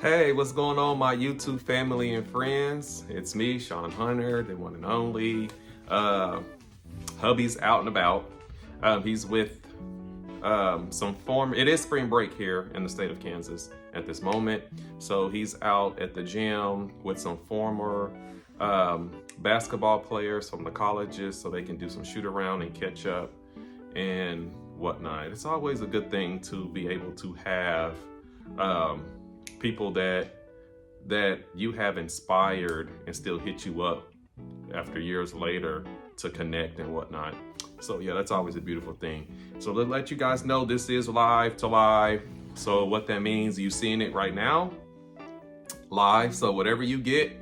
Hey, what's going on, my YouTube family and friends? It's me, Sean Hunter, the one and only. Uh, hubby's out and about. He's with it is spring break here in the state of Kansas at this moment. So he's out at the gym with some former basketball players from the colleges so they can do some shoot around and catch up and whatnot. It's always a good thing to be able to have people that you have inspired and still hit you up after years later to connect and whatnot. So yeah, that's always a beautiful thing. So to let you guys know, this is live to live. So what that means, you seeing it right now, live. So whatever you get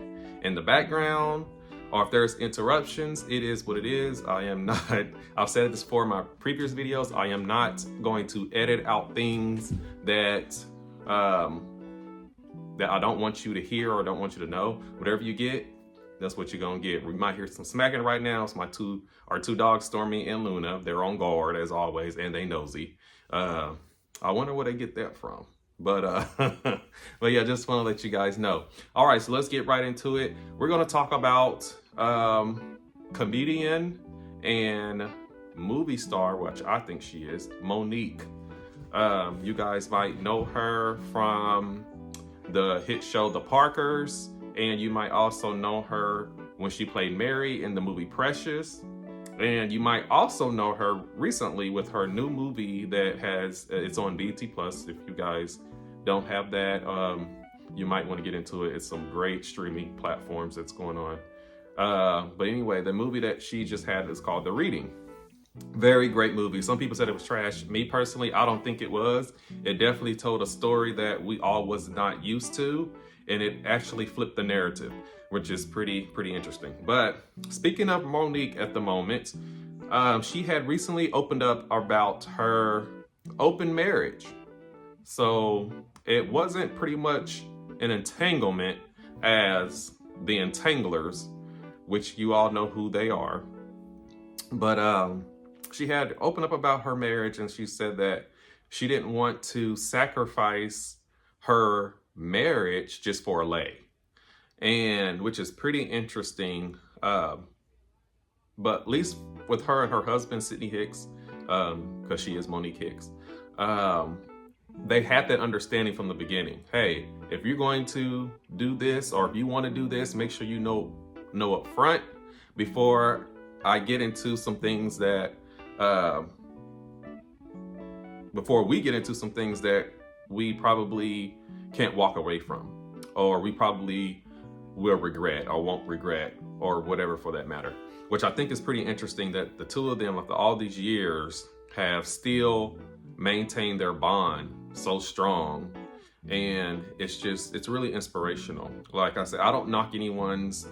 in the background, or if there's interruptions, it is what it is. I am not, I've said this before in my previous videos, I am not going to edit out things that I don't want you to hear or don't want you to know. Whatever you get, that's what you're gonna get. We might hear some smacking right now. It's our two dogs, Stormy and Luna. They're on guard as always, and they nosy. I wonder where they get that from. But but yeah, just want to let you guys know. All right, so let's get right into it. We're gonna talk about comedian and movie star, which I think she is, Monique. You guys might know her from the hit show The Parkers, and you might also know her when she played Mary in the movie Precious, and you might also know her recently with her new movie that it's on BT Plus. If you guys don't have that, you might want to get into it. It's some great streaming platforms that's going on. But anyway, the movie that she just had is called The Reading. Very great movie. Some people said it was trash. Me personally, I don't think it was. It definitely told a story that we all was not used to, and it actually flipped the narrative, which is pretty interesting. But speaking of Monique at the moment, she had recently opened up about her open marriage. So it wasn't pretty much an entanglement as the Entanglers, which you all know who they are. But she had opened up about her marriage, and she said that she didn't want to sacrifice her marriage just for a lay, and which is pretty interesting. But at least with her and her husband, Sidney Hicks, because she is Monique Hicks, they had that understanding from the beginning. Hey, if you're going to do this, or if you want to do this, make sure you know up front before I get into some things that before we get into some things that we probably can't walk away from, or we probably will regret or won't regret, or whatever for that matter. Which I think is pretty interesting that the two of them, after all these years, have still maintained their bond so strong. And it's really inspirational. Like I said, I don't knock anyone's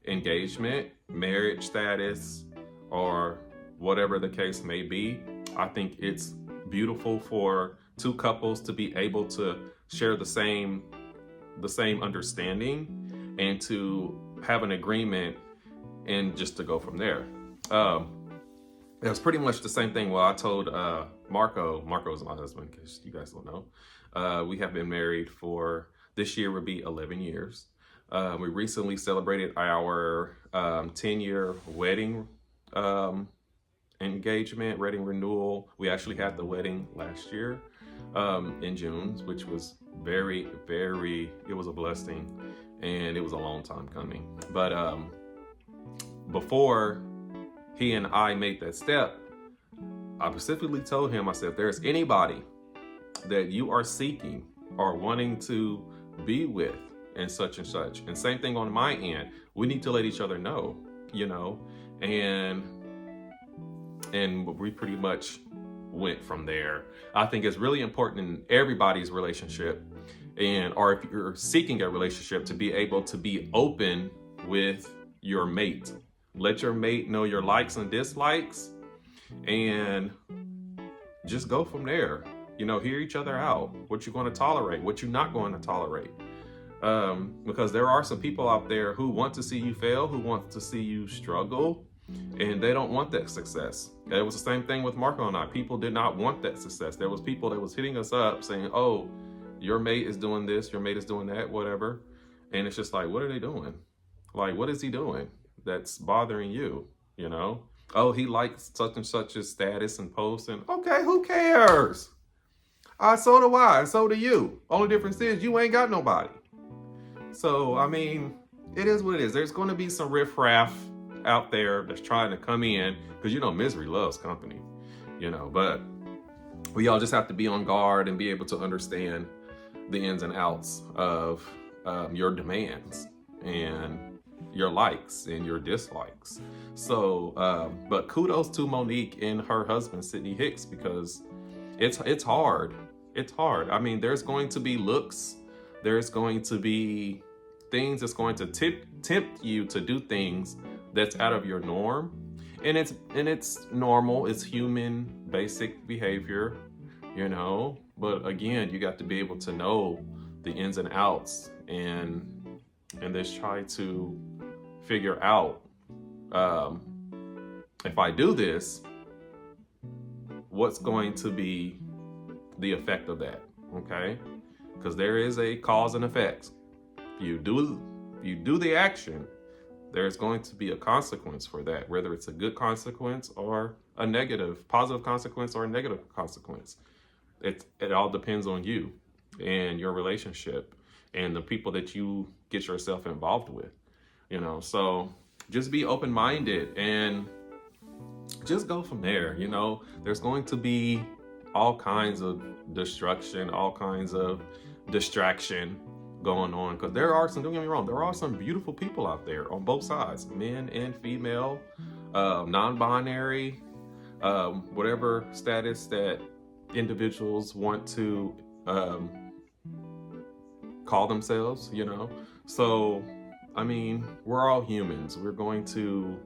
engagement, marriage status, or whatever the case may be. I think it's beautiful for two couples to be able to share the same understanding and to have an agreement and just to go from there. It was pretty much the same thing. Well, I told Marco is my husband, because you guys don't know. We have been married for, this year would be 11 years. We recently celebrated our 10-year wedding engagement, wedding renewal. We actually had the wedding last year in June, which was it was a blessing, and it was a long time coming. But before he and I made that step, I specifically told him, I said, if there's anybody that you are seeking or wanting to be with and such, and same thing on my end, we need to let each other know, and we pretty much went from there. I think it's really important in everybody's relationship, or if you're seeking a relationship, to be able to be open with your mate. Let your mate know your likes and dislikes, and just go from there. Hear each other out, what you're going to tolerate, what you're not going to tolerate. Because there are some people out there who want to see you fail, who want to see you struggle, and they don't want that success. It was the same thing with Marco and I. People did not want that success. There was people that was hitting us up saying, oh, your mate is doing this, your mate is doing that, whatever. And it's just like, what are they doing? Like, what is he doing that's bothering you? You know? Oh, he likes such and such a status and post, and okay, who cares? So do I, so do you. Only difference is you ain't got nobody. So, I mean, it is what it is. There's going to be some riffraff out there that's trying to come in, because, you know, misery loves company, you know, but we all just have to be on guard and be able to understand the ins and outs of your demands and your likes and your dislikes. So, but kudos to Monique and her husband, Sydney Hicks, because it's hard. It's hard. I mean, there's going to be looks, there's going to be things that's going to tempt you to do things that's out of your norm. And it's normal, it's human, basic behavior, you know. But again, you got to be able to know the ins and outs and just try to figure out, if I do this, what's going to be the effect of that, okay? Because there is a cause and effect. If you do the action, there's going to be a consequence for that, whether it's a good consequence or a negative, positive consequence or a negative consequence. It all depends on you and your relationship and the people that you get yourself involved with, you know. So just be open-minded and just go from there, you know. There's going to be all kinds of destruction, all kinds of distraction going on, because there are some, don't get me wrong, there are some beautiful people out there on both sides, men and female, non-binary, whatever status that individuals want to call themselves, you know. So I mean, we're all humans. We're going to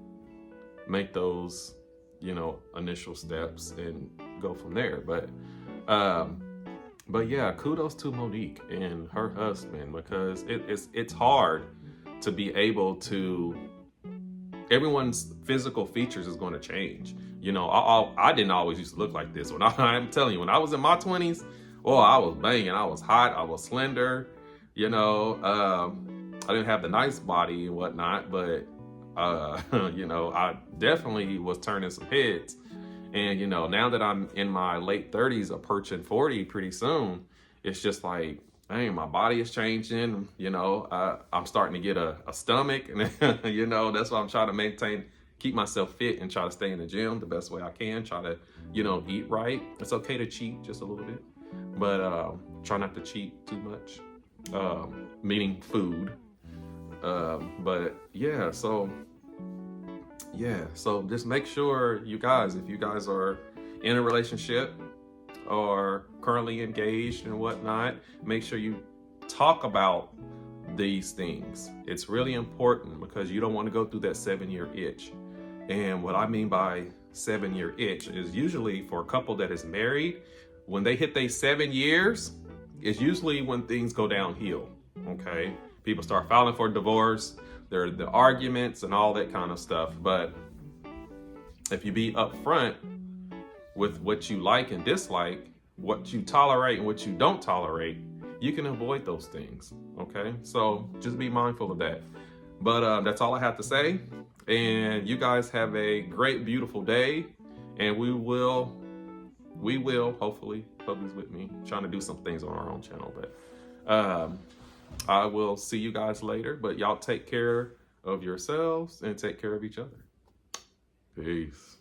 make those, you know, initial steps and go from there. But yeah, kudos to Monique and her husband, because it's hard to be able to, everyone's physical features is going to change. You know, I didn't always used to look like this. I'm telling you, when I was in my 20s, oh, I was banging, I was hot, I was slender, you know, I didn't have the nice body and whatnot, but you know, I definitely was turning some heads. And, you know, now that I'm in my late 30s, approaching 40 pretty soon, it's just like, dang, my body is changing. You know, I'm starting to get a stomach, and, you know, that's why I'm trying to keep myself fit and try to stay in the gym the best way I can. Try to, you know, eat right. It's okay to cheat just a little bit, but try not to cheat too much, meaning food. But yeah, so just make sure you guys, if you guys are in a relationship or currently engaged and whatnot, make sure you talk about these things. It's really important, because you don't want to go through that 7-year itch. And what I mean by 7-year itch is usually for a couple that is married, when they hit their 7 years, it's usually when things go downhill, okay? People start filing for divorce, there are the arguments and all that kind of stuff. But if you be upfront with what you like and dislike, what you tolerate and what you don't tolerate, you can avoid those things, okay? So just be mindful of that. But that's all I have to say. And you guys have a great, beautiful day. And we will, hopefully, Hubby's with me, trying to do some things on our own channel. But I will see you guys later. But y'all take care of yourselves and take care of each other. Peace.